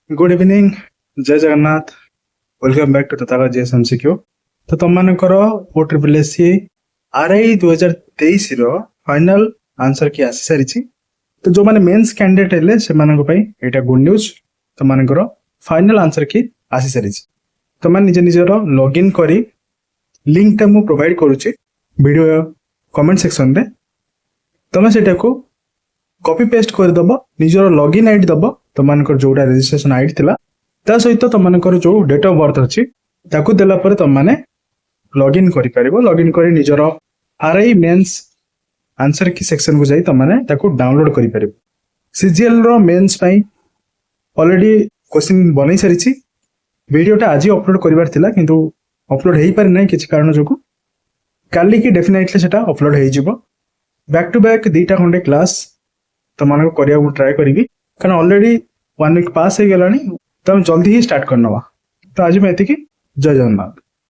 Good evening जय Jagannath welcome back to Tathagat JS MCQ. तो तुम मानकर OSSC RI 2023 रो फाइनल आंसर की आसी सारी। तो जो माने मेंस कैंडिडेट हेले से मानक पई एटा गुड न्यूज। तो मानकर फाइनल आंसर की आसी सारी। तो मान निज निजर लॉगिन करी लिंक टा मु प्रोवाइड करूची वीडियो कमेंट सेक्शन रे। तमे सेटा को कॉपी पेस्ट कर दबो निजर लॉगिन आईडी दबो तो मानकर जोड़ा रजिस्ट्रेशन आईडी थिला ता सहित तो मानकर जो डेट ऑफ बर्थ अछि ताकू देला पर तुम माने लॉगिन करि परिबो। लॉगिन करी निजर आरआई मेंस आंसर की सेक्शन को जाई तुम माने ताकू डाउनलोड करि परिबो। सीजीएल रो मेंस पई ऑलरेडी क्वेश्चन बनै सारिछि। वीडियोटा आज अपलोड करिवार थिला किंतु अपलोड हेई पारि नै किछ कारण जोगु काली की डेफिनेटली सेटा अपलोड हेई जिवो। बैक टू बैक दीटा खंडे क्लास तो मानको करिया को ट्राई करिवि कारण ऑलरेडी 1 वीक पास हो गलानी तो हम जल्दी ही स्टार्ट करनवा। तो आज मैं एतिकी जय जगन्नाथ।